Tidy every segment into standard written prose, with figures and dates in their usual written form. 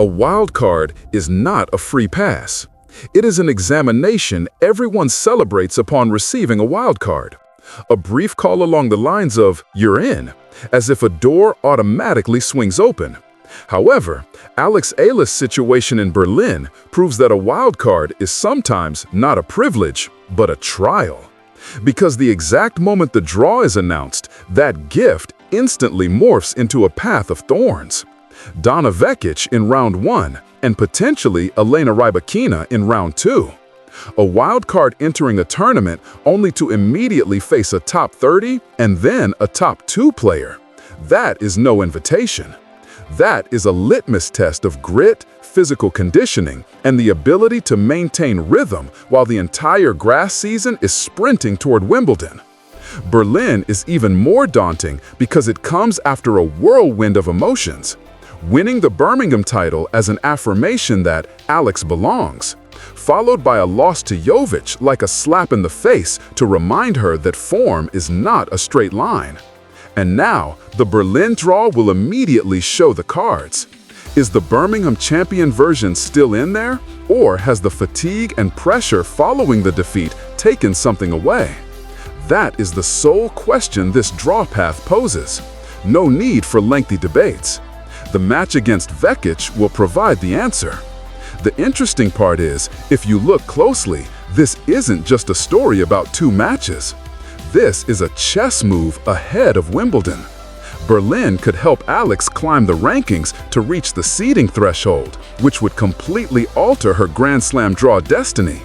A wild card is not a free pass. It is an examination everyone celebrates upon receiving a wild card. A brief call along the lines of, "You're in," as if a door automatically swings open. However, Alex Eala's situation in Berlin proves that a wild card is sometimes not a privilege, but a trial. Because the exact moment the draw is announced, that gift instantly morphs into a path of thorns. Donna Vekic in round 1, and potentially Elena Rybakina in round 2. A wild card entering a tournament only to immediately face a top 30 and then a top 2 player. That is no invitation. That is a litmus test of grit, physical conditioning, and the ability to maintain rhythm while the entire grass season is sprinting toward Wimbledon. Berlin is even more daunting because it comes after a whirlwind of emotions. Winning the Birmingham title as an affirmation that Alex belongs, followed by a loss to Jovic like a slap in the face to remind her that form is not a straight line. And now, the Berlin draw will immediately show the cards. Is the Birmingham champion version still in there, or has the fatigue and pressure following the defeat taken something away? That is the sole question this draw path poses. No need for lengthy debates. The match against Vekic will provide the answer. The interesting part is, if you look closely, this isn't just a story about 2 matches. This is a chess move ahead of Wimbledon. Berlin could help Alex climb the rankings to reach the seeding threshold, which would completely alter her Grand Slam draw destiny.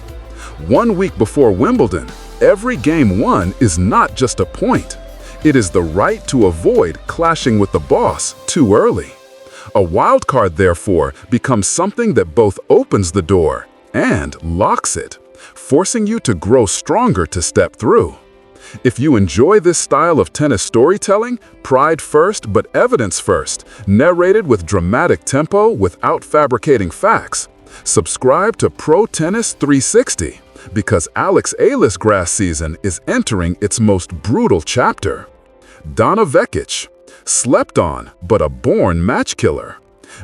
1 week before Wimbledon, every game won is not just a point. It is the right to avoid clashing with the boss too early. A wild card, therefore, becomes something that both opens the door and locks it, forcing you to grow stronger to step through. If you enjoy this style of tennis storytelling, pride first but evidence first, narrated with dramatic tempo without fabricating facts, subscribe to Pro Tennis 360, because Alex Eala's grass season is entering its most brutal chapter. Donna Vekic, slept on but a born match killer.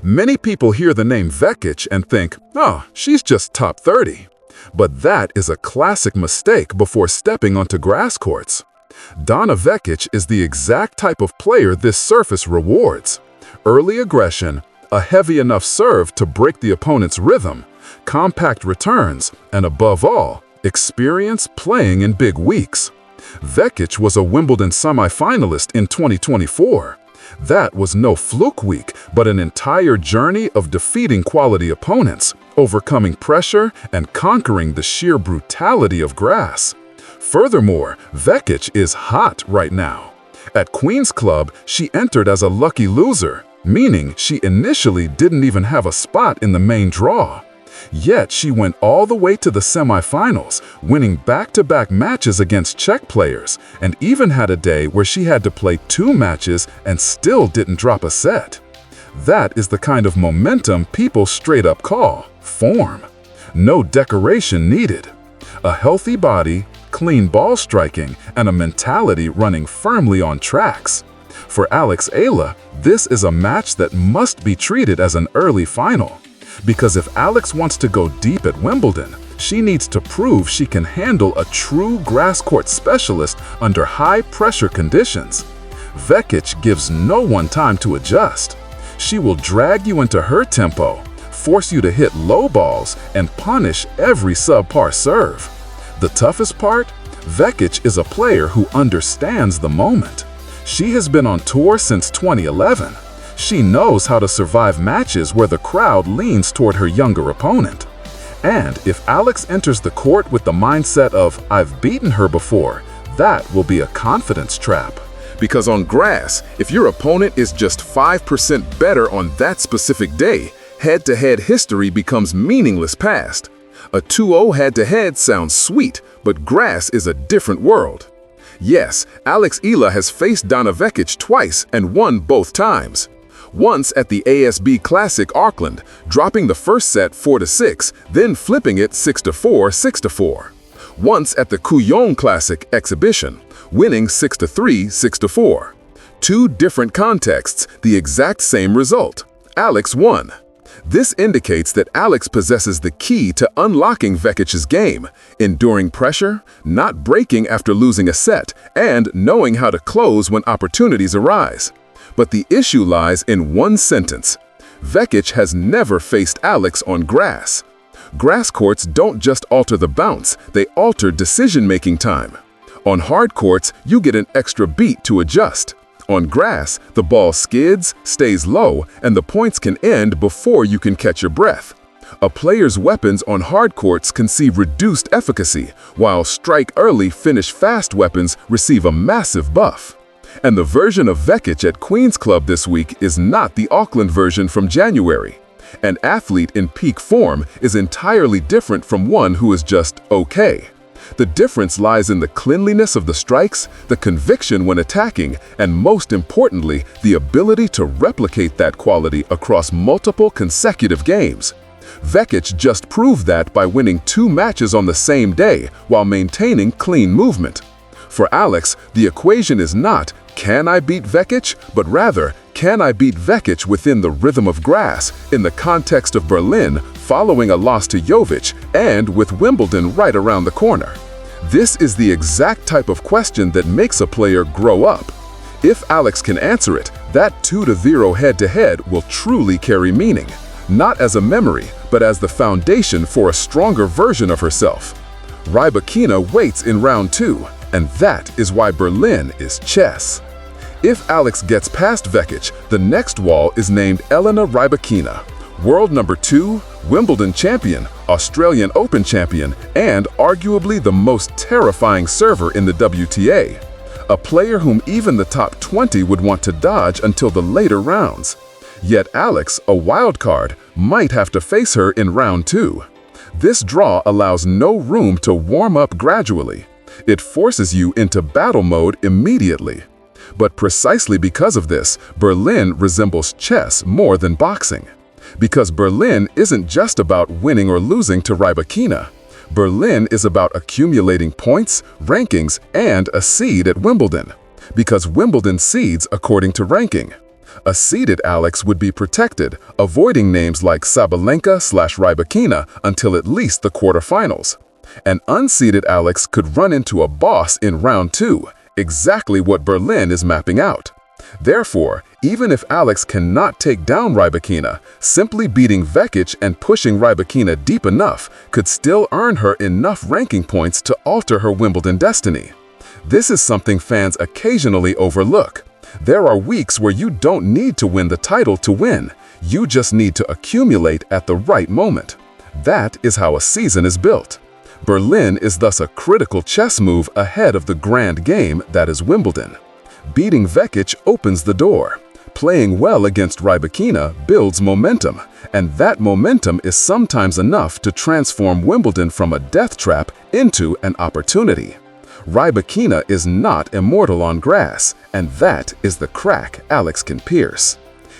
Many people hear the name Vekic and think, oh, she's just top 30. But that is a classic mistake before stepping onto grass courts. Donna Vekic is the exact type of player this surface rewards. Early aggression, a heavy enough serve to break the opponent's rhythm, compact returns, and above all, experience playing in big weeks. Vekic was a Wimbledon semifinalist in 2024. That was no fluke week, but an entire journey of defeating quality opponents, overcoming pressure, and conquering the sheer brutality of grass. Furthermore, Vekic is hot right now. At Queen's Club, she entered as a lucky loser, meaning she initially didn't even have a spot in the main draw. Yet she went all the way to the semifinals, winning back-to-back matches against Czech players, and even had a day where she had to play 2 matches and still didn't drop a set. That is the kind of momentum people straight up call form. No decoration needed. A healthy body, clean ball striking, and a mentality running firmly on tracks. For Alex Eala, this is a match that must be treated as an early final. Because if Alex wants to go deep at Wimbledon, she needs to prove she can handle a true grass court specialist under high-pressure conditions. Vekic gives no one time to adjust. She will drag you into her tempo, force you to hit low balls, and punish every subpar serve. The toughest part? Vekic is a player who understands the moment. She has been on tour since 2011. She knows how to survive matches where the crowd leans toward her younger opponent. And if Alex enters the court with the mindset of, I've beaten her before, that will be a confidence trap. Because on grass, if your opponent is just 5% better on that specific day, head-to-head history becomes meaningless past. A 2-0 head-to-head sounds sweet, but grass is a different world. Yes, Alex Eala has faced Donna Vekic twice and won both times. Once at the ASB Classic Auckland, dropping the first set 4-6, then flipping it 6-4, 6-4. Once at the Kooyong Classic Exhibition, winning 6-3, 6-4. 2 different contexts, the exact same result. Alex won. This indicates that Alex possesses the key to unlocking Vekic's game, enduring pressure, not breaking after losing a set, and knowing how to close when opportunities arise. But the issue lies in one sentence. Vekic has never faced Alex on grass. Grass courts don't just alter the bounce, they alter decision-making time. On hard courts, you get an extra beat to adjust. On grass, the ball skids, stays low, and the points can end before you can catch your breath. A player's weapons on hard courts can see reduced efficacy, while strike-early, finish-fast weapons receive a massive buff. And the version of Vekic at Queen's Club this week is not the Auckland version from January. An athlete in peak form is entirely different from one who is just okay. The difference lies in the cleanliness of the strikes, the conviction when attacking, and most importantly, the ability to replicate that quality across multiple consecutive games. Vekic just proved that by winning 2 matches on the same day while maintaining clean movement. For Alex, the equation is not, can I beat Vekic, but rather, can I beat Vekic within the rhythm of grass, in the context of Berlin, following a loss to Jovic, and with Wimbledon right around the corner? This is the exact type of question that makes a player grow up. If Alex can answer it, that 2-0 head-to-head will truly carry meaning, not as a memory, but as the foundation for a stronger version of herself. Rybakina waits in round 2, and that is why Berlin is chess. If Alex gets past Vekic, the next wall is named Elena Rybakina, world number 2, Wimbledon champion, Australian Open champion, and arguably the most terrifying server in the WTA. A player whom even the top 20 would want to dodge until the later rounds. Yet Alex, a wild card, might have to face her in round 2. This draw allows no room to warm up gradually. It forces you into battle mode immediately. But precisely because of this, Berlin resembles chess more than boxing. Because Berlin isn't just about winning or losing to Rybakina. Berlin is about accumulating points, rankings, and a seed at Wimbledon. Because Wimbledon seeds according to ranking. A seeded Alex would be protected, avoiding names like Sabalenka/Rybakina until at least the quarterfinals. An unseeded Alex could run into a boss in round 2, exactly what Berlin is mapping out. Therefore, even if Alex cannot take down Rybakina, simply beating Vekic and pushing Rybakina deep enough could still earn her enough ranking points to alter her Wimbledon destiny. This is something fans occasionally overlook. There are weeks where you don't need to win the title to win. You just need to accumulate at the right moment. That is how a season is built. Berlin is thus a critical chess move ahead of the grand game that is Wimbledon. Beating Vekic opens the door. Playing well against Rybakina builds momentum, and that momentum is sometimes enough to transform Wimbledon from a death trap into an opportunity. Rybakina is not immortal on grass, and that is the crack Alex can pierce.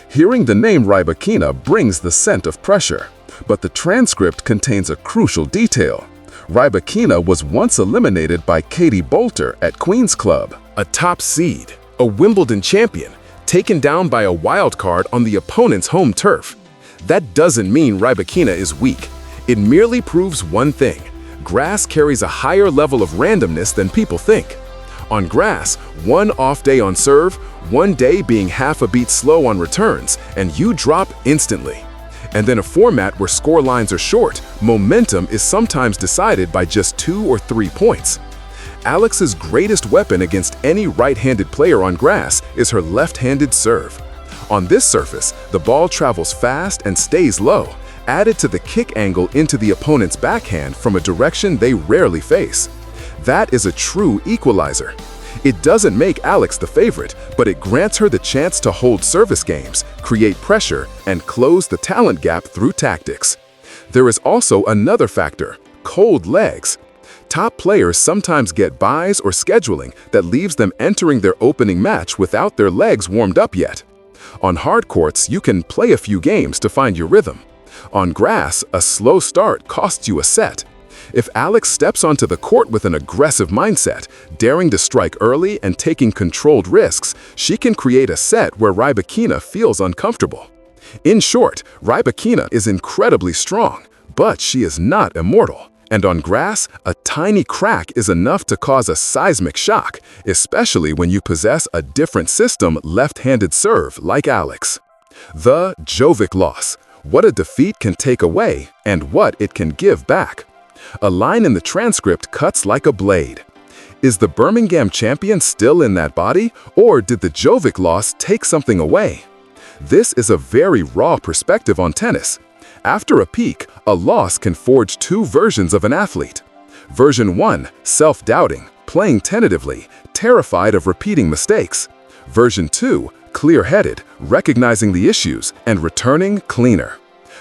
Hearing the name Rybakina brings the scent of pressure, but the transcript contains a crucial detail. Rybakina was once eliminated by Katie Bolter at Queen's Club. A top seed, a Wimbledon champion, taken down by a wild card on the opponent's home turf. That doesn't mean Rybakina is weak. It merely proves one thing. Grass carries a higher level of randomness than people think. On grass, one off day on serve, one day being half a beat slow on returns, and you drop instantly. And then a format where score lines are short, momentum is sometimes decided by just 2 or 3 points. Alex's greatest weapon against any right-handed player on grass is her left-handed serve. On this surface, the ball travels fast and stays low, added to the kick angle into the opponent's backhand from a direction they rarely face. That is a true equalizer. It doesn't make Alex the favorite, but it grants her the chance to hold service games, create pressure, and close the talent gap through tactics. There is also another factor: cold legs. Top players sometimes get buys or scheduling that leaves them entering their opening match without their legs warmed up yet. On hard courts, you can play a few games to find your rhythm. On grass, a slow start costs you a set. If Alex steps onto the court with an aggressive mindset, daring to strike early and taking controlled risks, she can create a set where Rybakina feels uncomfortable. In short, Rybakina is incredibly strong, but she is not immortal. And on grass, a tiny crack is enough to cause a seismic shock, especially when you possess a different system left-handed serve like Alex. The Jovic loss. What a defeat can take away and what it can give back. A line in the transcript cuts like a blade. Is the Birmingham champion still in that body, or did the Jovic loss take something away? This is a very raw perspective on tennis. After a peak, a loss can forge two versions of an athlete. Version 1, self-doubting, playing tentatively, terrified of repeating mistakes. Version 2, clear-headed, recognizing the issues and returning cleaner.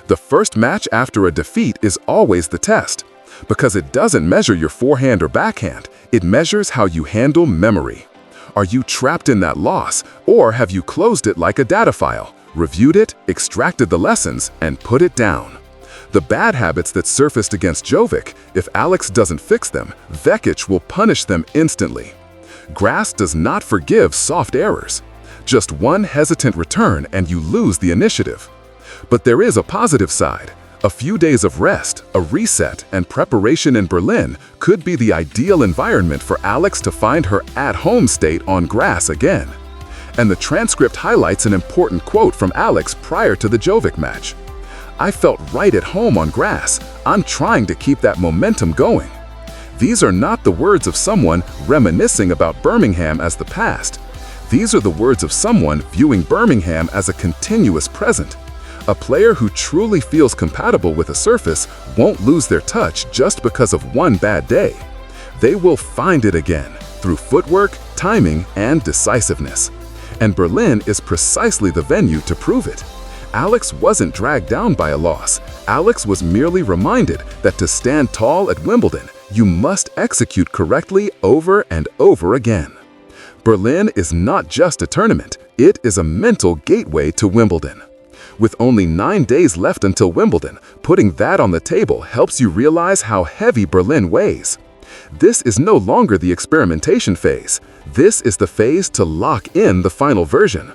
The first match after a defeat is always the test, because it doesn't measure your forehand or backhand, it measures how you handle memory. Are you trapped in that loss, or have you closed it like a data file, reviewed it, extracted the lessons, and put it down? The bad habits that surfaced against Jovic, if Alex doesn't fix them, Vekic will punish them instantly. Grass does not forgive soft errors. Just one hesitant return and you lose the initiative. But there is a positive side. A few days of rest, a reset, and preparation in Berlin could be the ideal environment for Alex to find her at-home state on grass again. And the transcript highlights an important quote from Alex prior to the Jovic match. "I felt right at home on grass. I'm trying to keep that momentum going." These are not the words of someone reminiscing about Birmingham as the past. These are the words of someone viewing Birmingham as a continuous present. A player who truly feels compatible with a surface won't lose their touch just because of one bad day. They will find it again through footwork, timing, and decisiveness. And Berlin is precisely the venue to prove it. Alex wasn't dragged down by a loss. Alex was merely reminded that to stand tall at Wimbledon, you must execute correctly over and over again. Berlin is not just a tournament, it is a mental gateway to Wimbledon. With only 9 days left until Wimbledon, putting that on the table helps you realize how heavy Berlin weighs. This is no longer the experimentation phase. This is the phase to lock in the final version.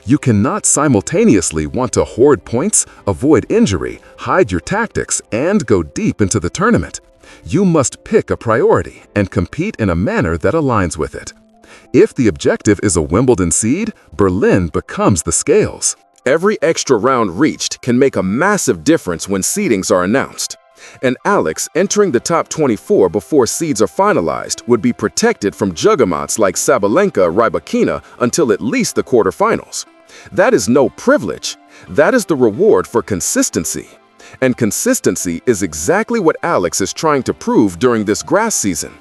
You cannot simultaneously want to hoard points, avoid injury, hide your tactics, and go deep into the tournament. You must pick a priority and compete in a manner that aligns with it. If the objective is a Wimbledon seed, Berlin becomes the scales. Every extra round reached can make a massive difference when seedings are announced. And Alex, entering the top 24 before seeds are finalized, would be protected from juggernauts like Sabalenka, Rybakina until at least the quarterfinals. That is no privilege. That is the reward for consistency. And consistency is exactly what Alex is trying to prove during this grass season.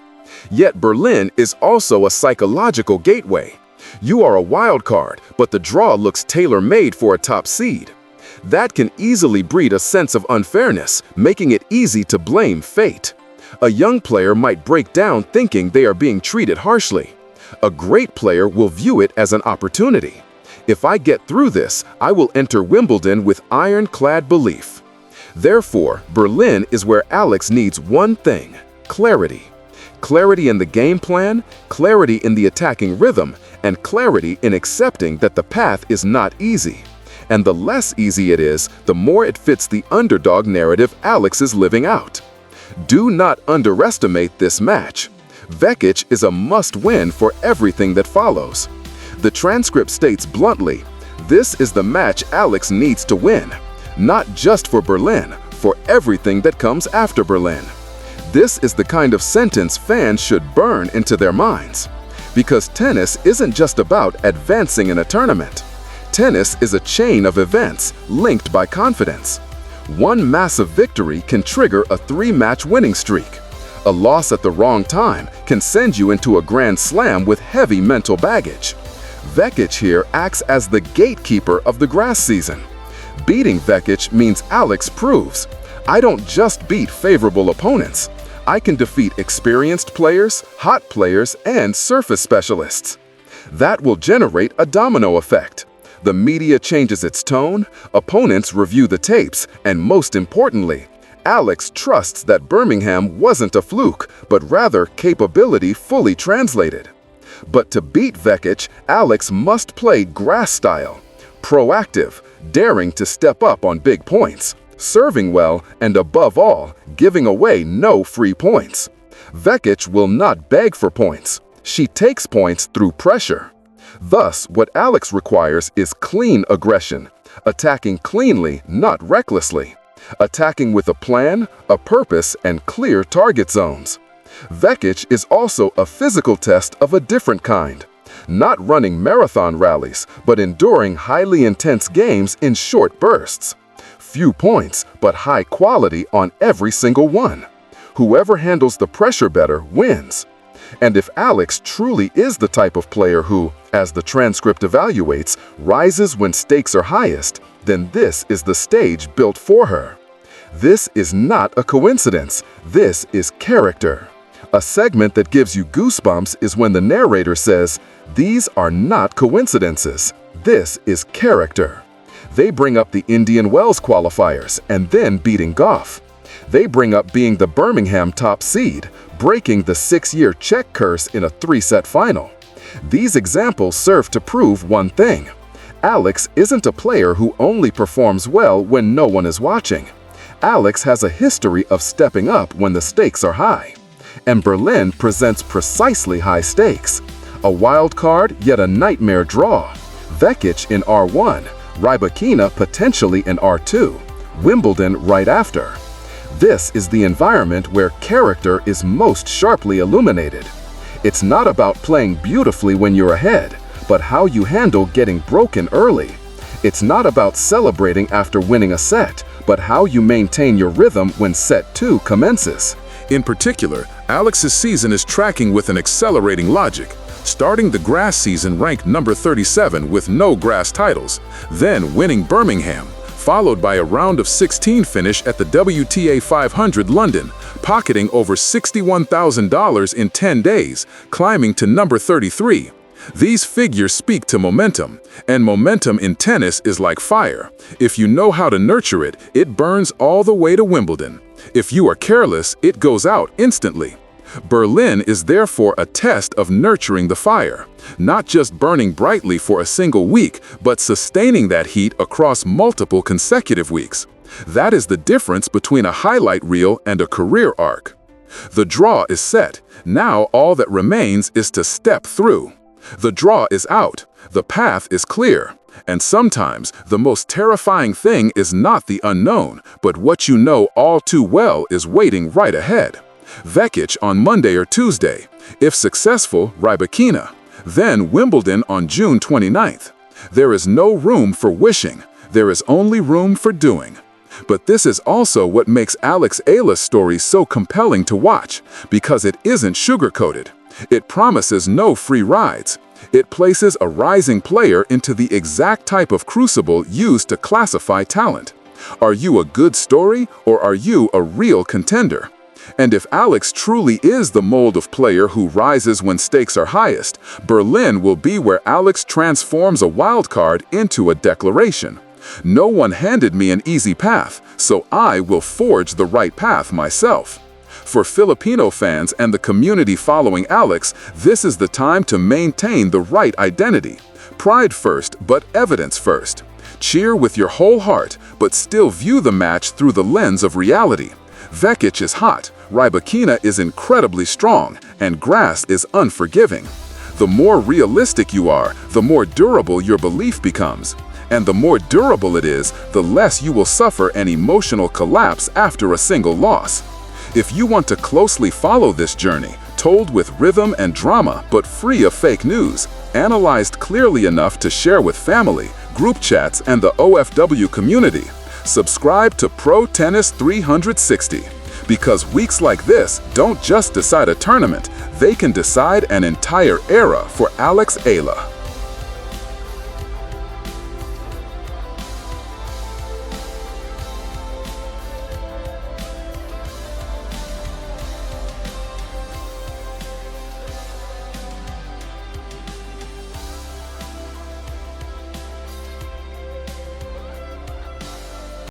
Yet Berlin is also a psychological gateway. You are a wild card, but the draw looks tailor-made for a top seed. That can easily breed a sense of unfairness, making it easy to blame fate. A young player might break down thinking they are being treated harshly. A great player will view it as an opportunity. If I get through this, I will enter Wimbledon with ironclad belief. Therefore, Berlin is where Alex needs one thing: clarity. Clarity in the game plan, clarity in the attacking rhythm, and clarity in accepting that the path is not easy. And the less easy it is, the more it fits the underdog narrative Alex is living out. Do not underestimate this match. Vekic is a must-win for everything that follows. The transcript states bluntly, this is the match Alex needs to win. Not just for Berlin, for everything that comes after Berlin. This is the kind of sentence fans should burn into their minds. Because tennis isn't just about advancing in a tournament. Tennis is a chain of events linked by confidence. One massive victory can trigger a 3-match winning streak. A loss at the wrong time can send you into a grand slam with heavy mental baggage. Vekic here acts as the gatekeeper of the grass season. Beating Vekic means Alex proves, I don't just beat favorable opponents. I can defeat experienced players, hot players, and surface specialists. That will generate a domino effect. The media changes its tone, opponents review the tapes, and most importantly, Alex trusts that Birmingham wasn't a fluke, but rather capability fully translated. But to beat Vekic, Alex must play grass style. Proactive, daring to step up on big points, serving well, and above all, giving away no free points. Vekic will not beg for points. She takes points through pressure. Thus, what Alex requires is clean aggression, attacking cleanly, not recklessly, attacking with a plan, a purpose, and clear target zones. Vekic is also a physical test of a different kind, not running marathon rallies, but enduring highly intense games in short bursts. Few points, but high quality on every single one. Whoever handles the pressure better wins. And if Alex truly is the type of player who, as the transcript evaluates, rises when stakes are highest, then this is the stage built for her. This is not a coincidence. This is character. A segment that gives you goosebumps is when the narrator says, "These are not coincidences. This is character." They bring up the Indian Wells qualifiers and then beating Goff. They bring up being the Birmingham top seed, breaking the 6-year Czech curse in a 3-set final. These examples serve to prove one thing. Alex isn't a player who only performs well when no one is watching. Alex has a history of stepping up when the stakes are high. And Berlin presents precisely high stakes. A wild card, yet a nightmare draw. Vekic in R1, Rybakina potentially in R2, Wimbledon right after. This is the environment where character is most sharply illuminated. It's not about playing beautifully when you're ahead, but how you handle getting broken early. It's not about celebrating after winning a set, but how you maintain your rhythm when set 2 commences. In particular, Alex's season is tracking with an accelerating logic, starting the grass season ranked number 37 with no grass titles, then winning Birmingham, followed by a round of 16 finish at the WTA 500 London, pocketing over $61,000 in 10 days, climbing to number 33. These figures speak to momentum, and momentum in tennis is like fire. If you know how to nurture it, it burns all the way to Wimbledon. If you are careless, it goes out instantly. Berlin is therefore a test of nurturing the fire, not just burning brightly for a single week, but sustaining that heat across multiple consecutive weeks. That is the difference between a highlight reel and a career arc. The draw is set. Now all that remains is to step through. The draw is out. The path is clear. And sometimes the most terrifying thing is not the unknown, but what you know all too well is waiting right ahead. Vekic on Monday or Tuesday. If successful, Rybakina. Then Wimbledon on June 29th. There is no room for wishing. There is only room for doing. But this is also what makes Alex Eala's story so compelling to watch, because it isn't sugar-coated. It promises no free rides. It places a rising player into the exact type of crucible used to classify talent. Are you a good story, or are you a real contender? And if Alex truly is the mold of player who rises when stakes are highest, Berlin will be where Alex transforms a wild card into a declaration. No one handed me an easy path, so I will forge the right path myself. For Filipino fans and the community following Alex, this is the time to maintain the right identity. Pride first, but evidence first. Cheer with your whole heart, but still view the match through the lens of reality. Vekic is hot, Rybakina is incredibly strong, and grass is unforgiving. The more realistic you are, the more durable your belief becomes. And the more durable it is, the less you will suffer an emotional collapse after a single loss. If you want to closely follow this journey, told with rhythm and drama but free of fake news, analyzed clearly enough to share with family, group chats, and the OFW community, subscribe to Pro Tennis 360. Because weeks like this don't just decide a tournament, they can decide an entire era for Alex Eala.